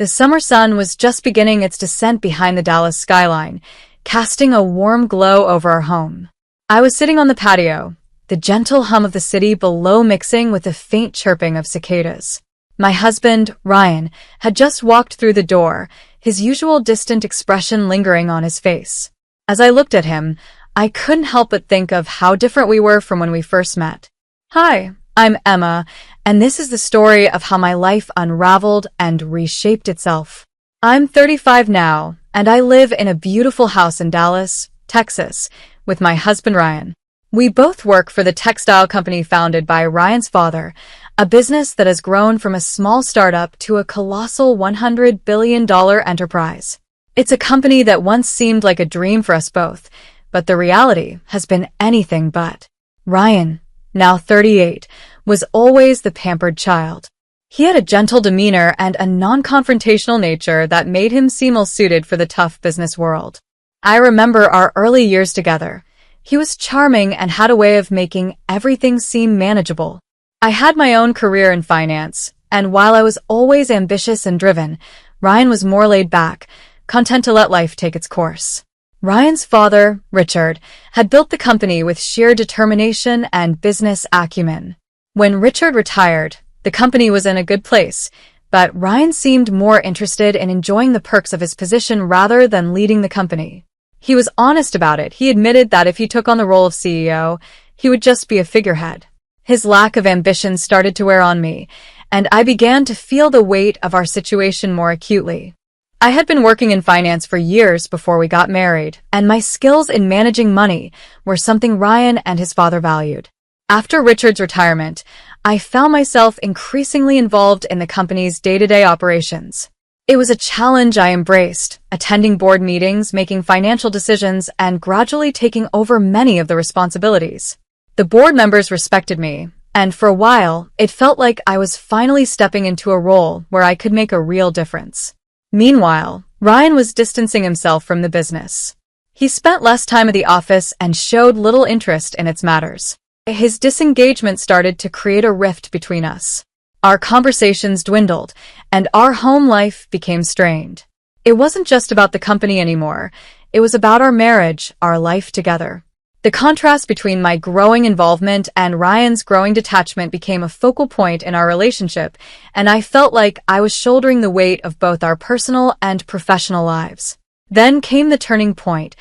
The summer sun was just beginning its descent behind the Dallas skyline, casting a warm glow over our home. I was sitting on the patio, the gentle hum of the city below mixing with the faint chirping of cicadas. My husband, Ryan, had just walked through the door, his usual distant expression lingering on his face. As I looked at him, I couldn't help but think of how different we were from when we first met. Hi, I'm Emma, and this is the story of how my life unraveled and reshaped itself. I'm 35 now, and I live in a beautiful house in Dallas, Texas, with my husband Ryan. We both work for the textile company founded by Ryan's father, a business that has grown from a small startup to a colossal $100 billion enterprise. It's a company that once seemed like a dream for us both, but the reality has been anything but. Ryan, now 38, was always the pampered child. He had a gentle demeanor and a non-confrontational nature that made him seem ill-suited for the tough business world. I remember our early years together. He was charming and had a way of making everything seem manageable. I had my own career in finance, and while I was always ambitious and driven, Ryan was more laid back, content to let life take its course. Ryan's father, Richard, had built the company with sheer determination and business acumen. When Richard retired, the company was in a good place, but Ryan seemed more interested in enjoying the perks of his position rather than leading the company. He was honest about it. He admitted that if he took on the role of CEO, he would just be a figurehead. His lack of ambition started to wear on me, and I began to feel the weight of our situation more acutely. I had been working in finance for years before we got married, and my skills in managing money were something Ryan and his father valued. After Richard's retirement, I found myself increasingly involved in the company's day-to-day operations. It was a challenge I embraced, attending board meetings, making financial decisions, and gradually taking over many of the responsibilities. The board members respected me, and for a while, it felt like I was finally stepping into a role where I could make a real difference. Meanwhile, Ryan was distancing himself from the business. He spent less time at the office and showed little interest in its matters. His disengagement started to create a rift between us. Our conversations dwindled, and our home life became strained. It wasn't just about the company anymore. It was about our marriage, our life together. The contrast between my growing involvement and Ryan's growing detachment became a focal point in our relationship, and I felt like I was shouldering the weight of both our personal and professional lives. Then came the turning point,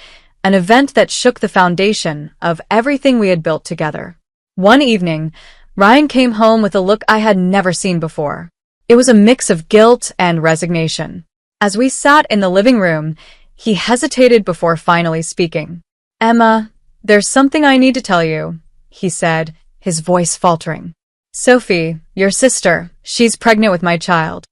an event that shook the foundation of everything we had built together. One evening, Ryan came home with a look I had never seen before. It was a mix of guilt and resignation. As we sat in the living room, he hesitated before finally speaking. "Emma, there's something I need to tell you," he said, his voice faltering. "Sophie, your sister, she's pregnant with my child."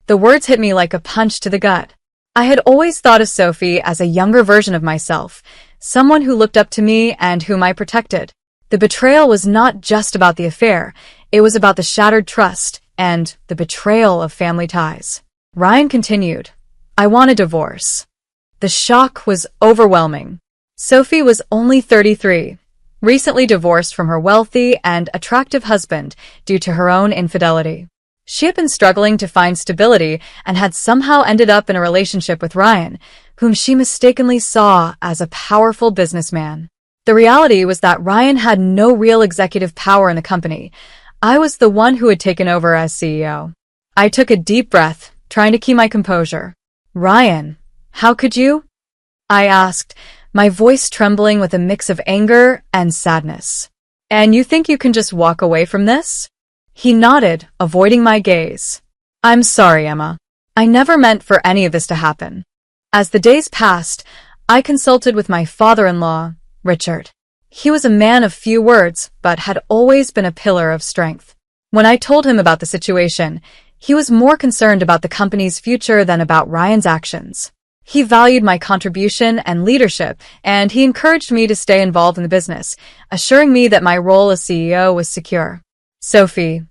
The words hit me like a punch to the gut. I had always thought of Sophie as a younger version of myself, someone who looked up to me and whom I protected. The betrayal was not just about the affair, it was about the shattered trust and the betrayal of family ties. Ryan continued, "I want a divorce." The shock was overwhelming. Sophie was only 33, recently divorced from her wealthy and attractive husband due to her own infidelity. She had been struggling to find stability and had somehow ended up in a relationship with Ryan, whom she mistakenly saw as a powerful businessman. The reality was that Ryan had no real executive power in the company. I was the one who had taken over as CEO. I took a deep breath, trying to keep my composure. "Ryan, how could you?" I asked, my voice trembling with a mix of anger and sadness. "And you think you can just walk away from this?" He nodded, avoiding my gaze. "I'm sorry, Emma. I never meant for any of this to happen." As the days passed, I consulted with my father-in-law, Richard. He was a man of few words, but had always been a pillar of strength. When I told him about the situation, he was more concerned about the company's future than about Ryan's actions. He valued my contribution and leadership, and he encouraged me to stay involved in the business, assuring me that my role as CEO was secure. Sophie,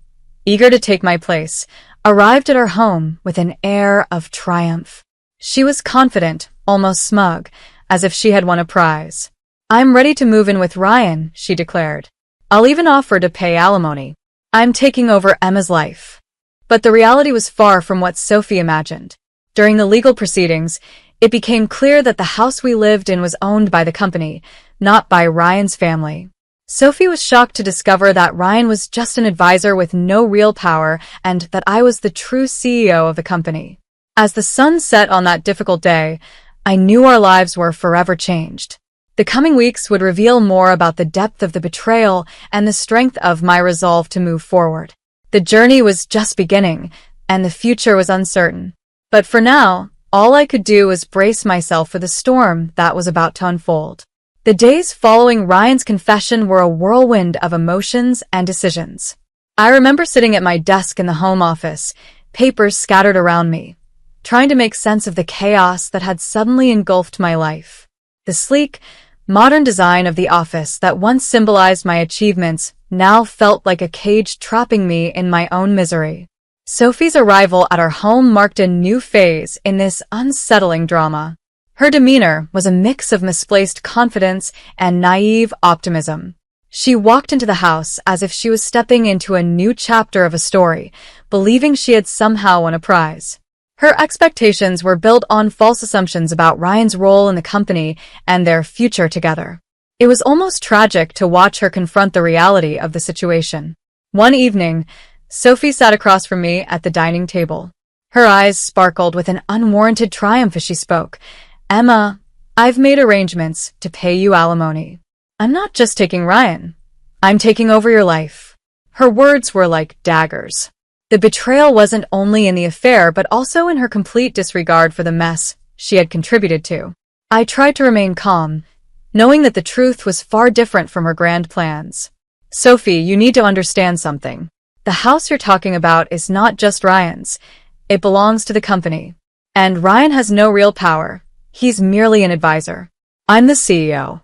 eager to take my place, arrived at our home with an air of triumph. She was confident, almost smug, as if she had won a prize. "I'm ready to move in with Ryan," she declared. "I'll even offer to pay alimony. I'm taking over Emma's life." But the reality was far from what Sophie imagined. During the legal proceedings, it became clear that the house we lived in was owned by the company, not by Ryan's family. Sophie was shocked to discover that Ryan was just an advisor with no real power and that I was the true CEO of the company. As the sun set on that difficult day, I knew our lives were forever changed. The coming weeks would reveal more about the depth of the betrayal and the strength of my resolve to move forward. The journey was just beginning, and the future was uncertain. But for now, all I could do was brace myself for the storm that was about to unfold. The days following Ryan's confession were a whirlwind of emotions and decisions. I remember sitting at my desk in the home office, papers scattered around me, trying to make sense of the chaos that had suddenly engulfed my life. The sleek, modern design of the office that once symbolized my achievements now felt like a cage trapping me in my own misery. Sophie's arrival at our home marked a new phase in this unsettling drama. Her demeanor was a mix of misplaced confidence and naive optimism. She walked into the house as if she was stepping into a new chapter of a story, believing she had somehow won a prize. Her expectations were built on false assumptions about Ryan's role in the company and their future together. It was almost tragic to watch her confront the reality of the situation. One evening, Sophie sat across from me at the dining table. Her eyes sparkled with an unwarranted triumph as she spoke. "Emma, I've made arrangements to pay you alimony. I'm not just taking Ryan. I'm taking over your life." Her words were like daggers. The betrayal wasn't only in the affair but also in her complete disregard for the mess she had contributed to. I tried to remain calm, knowing that the truth was far different from her grand plans. "Sophie, you need to understand something. The house you're talking about is not just Ryan's. It belongs to the company. And Ryan has no real power. He's merely an advisor. I'm the CEO."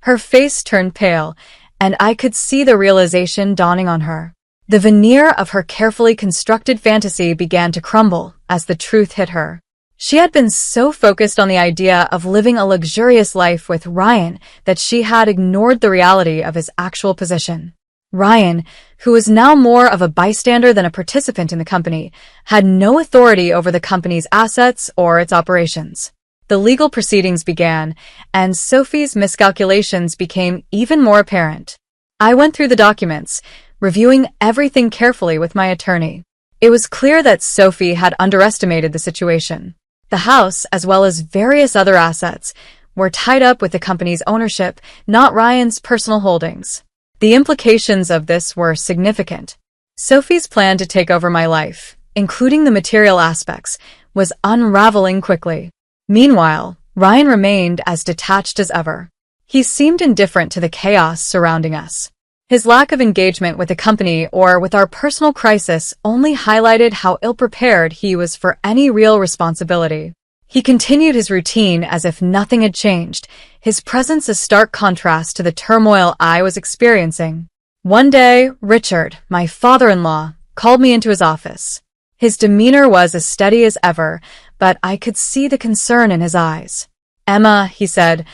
Her face turned pale, and I could see the realization dawning on her. The veneer of her carefully constructed fantasy began to crumble as the truth hit her. She had been so focused on the idea of living a luxurious life with Ryan that she had ignored the reality of his actual position. Ryan, who was now more of a bystander than a participant in the company, had no authority over the company's assets or its operations. The legal proceedings began, and Sophie's miscalculations became even more apparent. I went through the documents, reviewing everything carefully with my attorney. It was clear that Sophie had underestimated the situation. The house, as well as various other assets, were tied up with the company's ownership, not Ryan's personal holdings. The implications of this were significant. Sophie's plan to take over my life, including the material aspects, was unraveling quickly. Meanwhile, Ryan remained as detached as ever. He seemed indifferent to the chaos surrounding us. His lack of engagement with the company or with our personal crisis only highlighted how ill-prepared he was for any real responsibility. He continued his routine as if nothing had changed, his presence a stark contrast to the turmoil I was experiencing. One day, Richard, my father-in-law, called me into his office. His demeanor was as steady as ever, but I could see the concern in his eyes. "Emma," he said,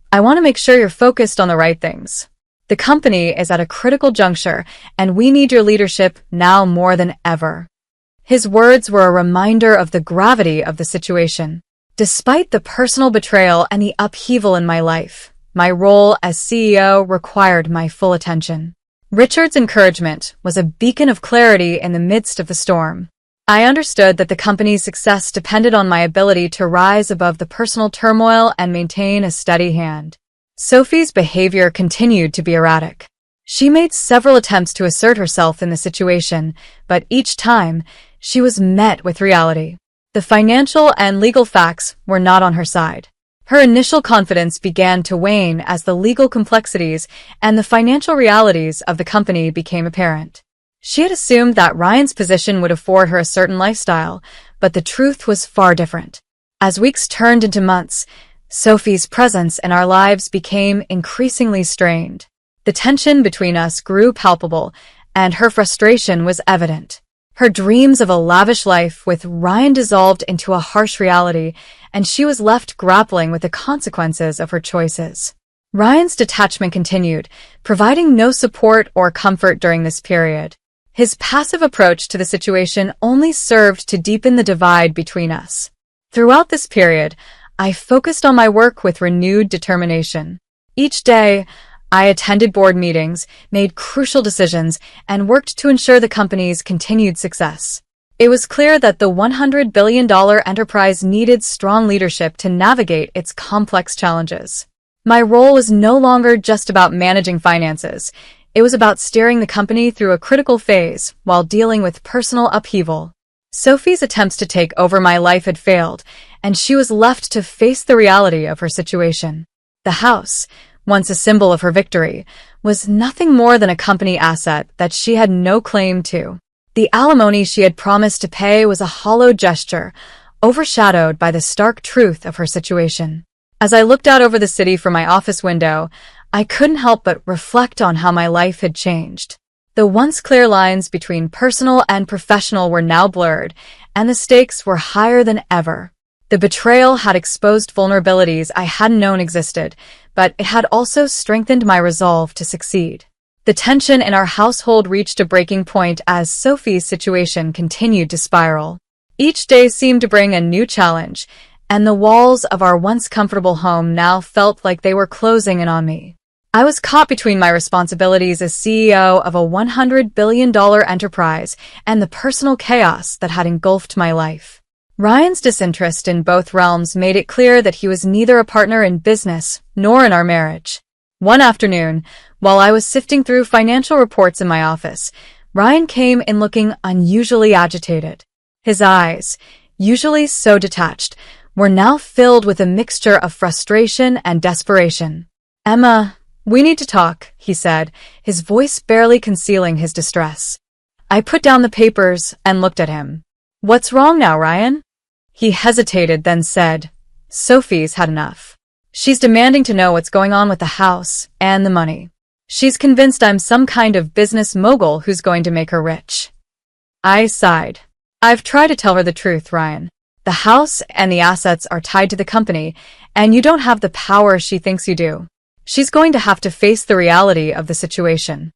"I want to make sure you're focused on the right things. The company is at a critical juncture, and we need your leadership now more than ever." His words were a reminder of the gravity of the situation. Despite the personal betrayal and the upheaval in my life, my role as CEO required my full attention. Richard's encouragement was a beacon of clarity in the midst of the storm. I understood that the company's success depended on my ability to rise above the personal turmoil and maintain a steady hand. Sophie's behavior continued to be erratic. She made several attempts to assert herself in the situation, but each time, she was met with reality. The financial and legal facts were not on her side. Her initial confidence began to wane as the legal complexities and the financial realities of the company became apparent. She had assumed that Ryan's position would afford her a certain lifestyle, but the truth was far different. As weeks turned into months, Sophie's presence in our lives became increasingly strained. The tension between us grew palpable, and her frustration was evident. Her dreams of a lavish life with Ryan dissolved into a harsh reality, and she was left grappling with the consequences of her choices. Ryan's detachment continued, providing no support or comfort during this period. His passive approach to the situation only served to deepen the divide between us. Throughout this period, I focused on my work with renewed determination. Each day, I attended board meetings, made crucial decisions, and worked to ensure the company's continued success. It was clear that the $100 billion enterprise needed strong leadership to navigate its complex challenges. My role was no longer just about managing finances. It was about steering the company through a critical phase while dealing with personal upheaval. Sophie's attempts to take over my life had failed, and she was left to face the reality of her situation. The house, once a symbol of her victory, was nothing more than a company asset that she had no claim to. The alimony she had promised to pay was a hollow gesture, overshadowed by the stark truth of her situation. As I looked out over the city from my office window, I couldn't help but reflect on how my life had changed. The once clear lines between personal and professional were now blurred, and the stakes were higher than ever. The betrayal had exposed vulnerabilities I hadn't known existed, but it had also strengthened my resolve to succeed. The tension in our household reached a breaking point as Sophie's situation continued to spiral. Each day seemed to bring a new challenge, and the walls of our once comfortable home now felt like they were closing in on me. I was caught between my responsibilities as CEO of a $100 billion enterprise and the personal chaos that had engulfed my life. Ryan's disinterest in both realms made it clear that he was neither a partner in business nor in our marriage. One afternoon, while I was sifting through financial reports in my office, Ryan came in looking unusually agitated. His eyes, usually so detached, were now filled with a mixture of frustration and desperation. "Emma, we need to talk," he said, his voice barely concealing his distress. I put down the papers and looked at him. "What's wrong now, Ryan?" He hesitated, then said, "Sophie's had enough. She's demanding to know what's going on with the house and the money. She's convinced I'm some kind of business mogul who's going to make her rich." I sighed. "I've tried to tell her the truth, Ryan. The house and the assets are tied to the company, and you don't have the power she thinks you do. She's going to have to face the reality of the situation."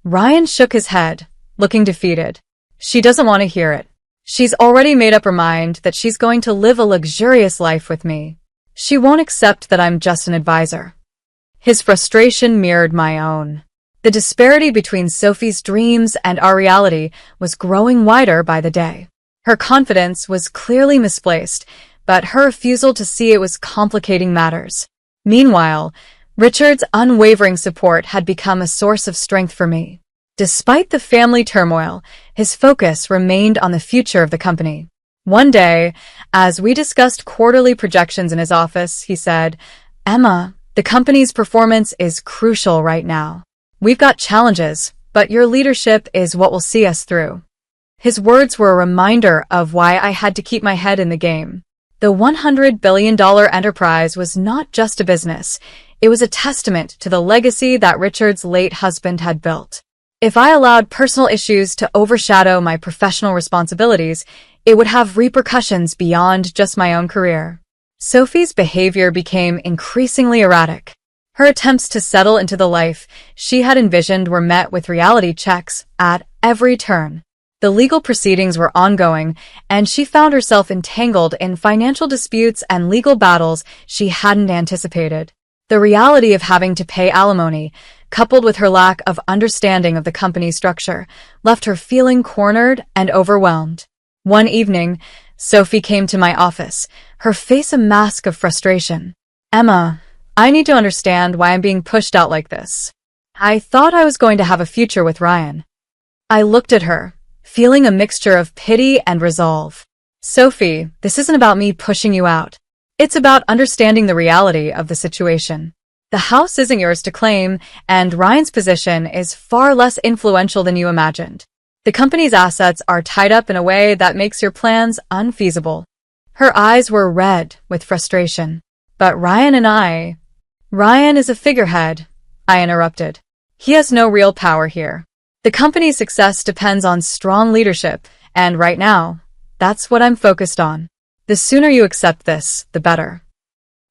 Ryan shook his head, looking defeated. "She doesn't want to hear it. She's already made up her mind that she's going to live a luxurious life with me. She won't accept that I'm just an advisor." His frustration mirrored my own. The disparity between Sophie's dreams and our reality was growing wider by the day. Her confidence was clearly misplaced, but her refusal to see it was complicating matters. Meanwhile, Richard's unwavering support had become a source of strength for me. Despite the family turmoil, his focus remained on the future of the company. One day, as we discussed quarterly projections in his office, he said, "Emma, the company's performance is crucial right now. We've got challenges, but your leadership is what will see us through." His words were a reminder of why I had to keep my head in the game. The $100 billion enterprise was not just a business. It was a testament to the legacy that Richard's late husband had built. If I allowed personal issues to overshadow my professional responsibilities, it would have repercussions beyond just my own career. Sophie's behavior became increasingly erratic. Her attempts to settle into the life she had envisioned were met with reality checks at every turn. The legal proceedings were ongoing, and she found herself entangled in financial disputes and legal battles she hadn't anticipated. The reality of having to pay alimony, coupled with her lack of understanding of the company's structure, left her feeling cornered and overwhelmed. One evening, Sophie came to my office, her face a mask of frustration. "Emma, I need to understand why I'm being pushed out like this. I thought I was going to have a future with Ryan." I looked at her, feeling a mixture of pity and resolve. "Sophie, this isn't about me pushing you out. It's about understanding the reality of the situation. The house isn't yours to claim, and Ryan's position is far less influential than you imagined. The company's assets are tied up in a way that makes your plans unfeasible." Her eyes were red with frustration. "But Ryan is a figurehead," I interrupted. "He has no real power here. The company's success depends on strong leadership, and right now, that's what I'm focused on. The sooner you accept this, the better."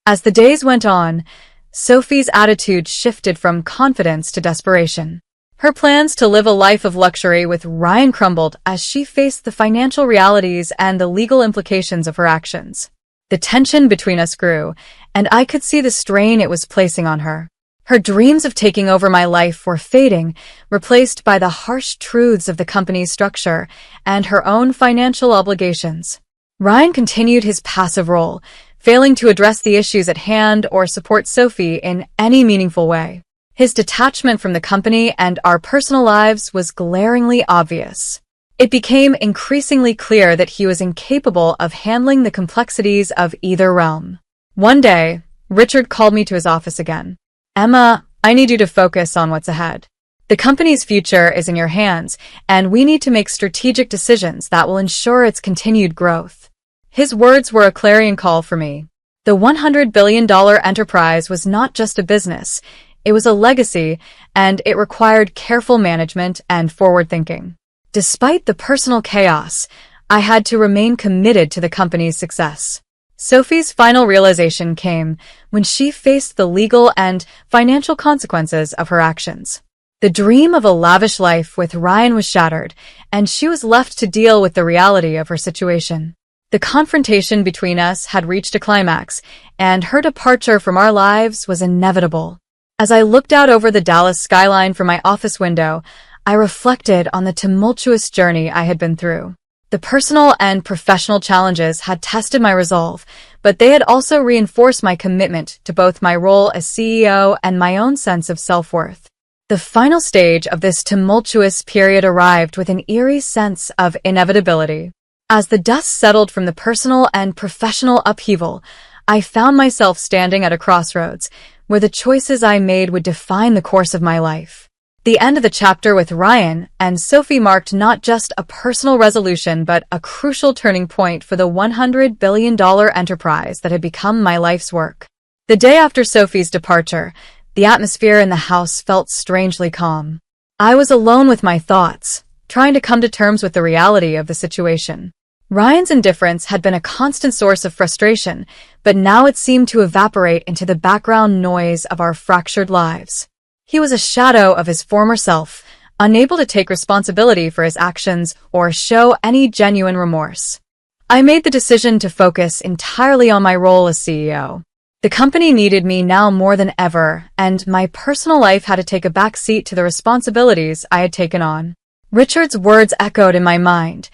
As the days went on, Sophie's attitude shifted from confidence to desperation. Her plans to live a life of luxury with Ryan crumbled as she faced the financial realities and the legal implications of her actions. The tension between us grew, and I could see the strain it was placing on her. Her dreams of taking over my life were fading, replaced by the harsh truths of the company's structure and her own financial obligations. Ryan continued his passive role, failing to address the issues at hand or support Sophie in any meaningful way. His detachment from the company and our personal lives was glaringly obvious. It became increasingly clear that he was incapable of handling the complexities of either realm. One day, Richard called me to his office again. "Emma, I need you to focus on what's ahead. The company's future is in your hands, and we need to make strategic decisions that will ensure its continued growth." His words were a clarion call for me. The $100 billion enterprise was not just a business. It was a legacy, and it required careful management and forward thinking. Despite the personal chaos, I had to remain committed to the company's success. Sophie's final realization came when she faced the legal and financial consequences of her actions. The dream of a lavish life with Ryan was shattered, and she was left to deal with the reality of her situation. The confrontation between us had reached a climax, and her departure from our lives was inevitable. As I looked out over the Dallas skyline from my office window, I reflected on the tumultuous journey I had been through. The personal and professional challenges had tested my resolve, but they had also reinforced my commitment to both my role as CEO and my own sense of self-worth. The final stage of this tumultuous period arrived with an eerie sense of inevitability. As the dust settled from the personal and professional upheaval, I found myself standing at a crossroads, where the choices I made would define the course of my life. The end of the chapter with Ryan and Sophie marked not just a personal resolution but a crucial turning point for the $100 billion enterprise that had become my life's work. The day after Sophie's departure, the atmosphere in the house felt strangely calm. I was alone with my thoughts, trying to come to terms with the reality of the situation. Ryan's indifference had been a constant source of frustration, but now it seemed to evaporate into the background noise of our fractured lives. He was a shadow of his former self, unable to take responsibility for his actions or show any genuine remorse. I made the decision to focus entirely on my role as CEO. The company needed me now more than ever, and my personal life had to take a back seat to the responsibilities I had taken on. Richard's words echoed in my mind.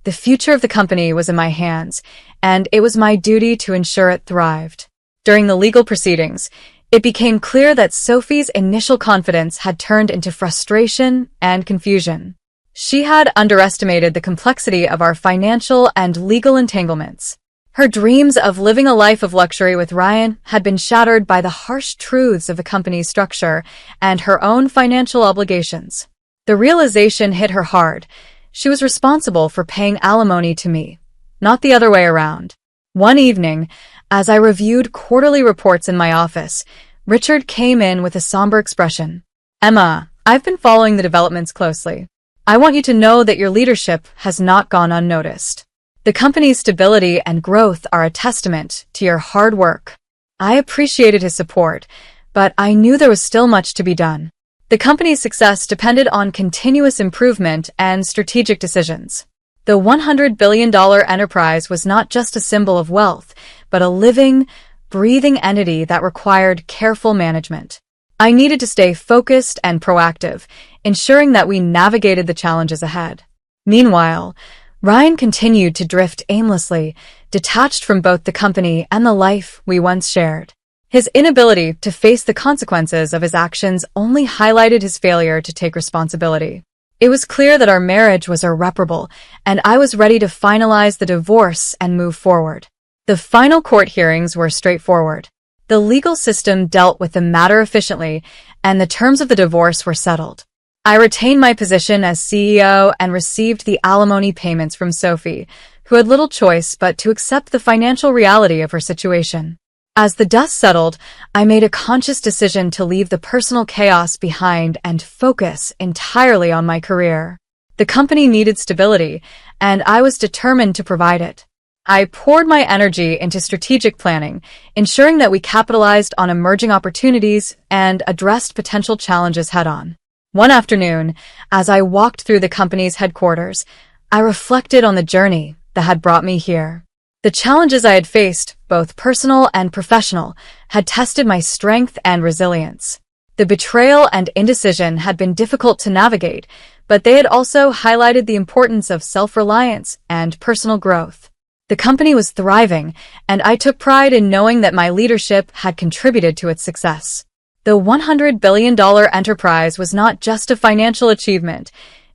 The future of the company was in my hands, and it was my duty to ensure it thrived. During the legal proceedings, it became clear that Sophie's initial confidence had turned into frustration and confusion. She had underestimated the complexity of our financial and legal entanglements. Her dreams of living a life of luxury with Ryan had been shattered by the harsh truths of the company's structure and her own financial obligations. The realization hit her hard. She was responsible for paying alimony to me, not the other way around. One evening, as I reviewed quarterly reports in my office, Richard came in with a somber expression. "Emma, I've been following the developments closely. I want you to know that your leadership has not gone unnoticed. The company's stability and growth are a testament to your hard work." I appreciated his support, but I knew there was still much to be done. The company's success depended on continuous improvement and strategic decisions. The $100 billion enterprise was not just a symbol of wealth, but a living, breathing entity that required careful management. I needed to stay focused and proactive, ensuring that we navigated the challenges ahead. Meanwhile, Ryan continued to drift aimlessly, detached from both the company and the life we once shared. His inability to face the consequences of his actions only highlighted his failure to take responsibility. It was clear that our marriage was irreparable, and I was ready to finalize the divorce and move forward. The final court hearings were straightforward. The legal system dealt with the matter efficiently, and the terms of the divorce were settled. I retained my position as CEO and received the alimony payments from Sophie, who had little choice but to accept the financial reality of her situation. As the dust settled, I made a conscious decision to leave the personal chaos behind and focus entirely on my career. The company needed stability, and I was determined to provide it. I poured my energy into strategic planning, ensuring that we capitalized on emerging opportunities and addressed potential challenges head-on. One afternoon, as I walked through the company's headquarters, I reflected on the journey that had brought me here. The challenges I had faced, both personal and professional, had tested my strength and resilience. The betrayal and indecision had been difficult to navigate, but they had also highlighted the importance of self-reliance and personal growth. The company was thriving, and I took pride in knowing that my leadership had contributed to its success. The $100 billion enterprise was not just a financial achievement.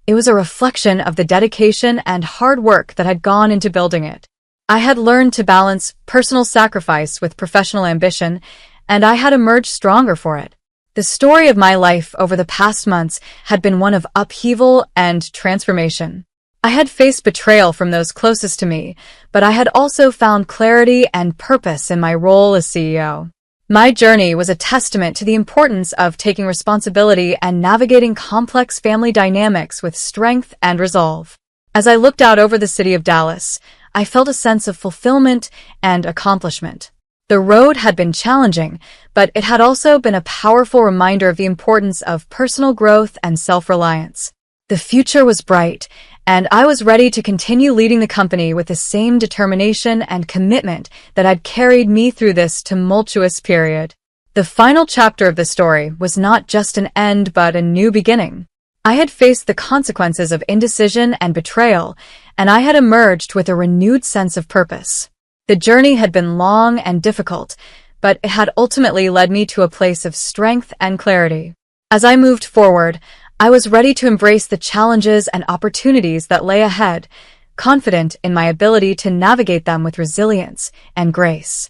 It was a reflection of the dedication and hard work that had gone into building it. I had learned to balance personal sacrifice with professional ambition, and I had emerged stronger for it. The story of my life over the past months had been one of upheaval and transformation. I had faced betrayal from those closest to me, but I had also found clarity and purpose in my role as CEO. My journey was a testament to the importance of taking responsibility and navigating complex family dynamics with strength and resolve. As I looked out over the city of Dallas, I felt a sense of fulfillment and accomplishment. The road had been challenging, but it had also been a powerful reminder of the importance of personal growth and self-reliance. The future was bright, and I was ready to continue leading the company with the same determination and commitment that had carried me through this tumultuous period. The final chapter of the story was not just an end but a new beginning. I had faced the consequences of indecision and betrayal, and I had emerged with a renewed sense of purpose. The journey had been long and difficult, but it had ultimately led me to a place of strength and clarity. As I moved forward, I was ready to embrace the challenges and opportunities that lay ahead, confident in my ability to navigate them with resilience and grace.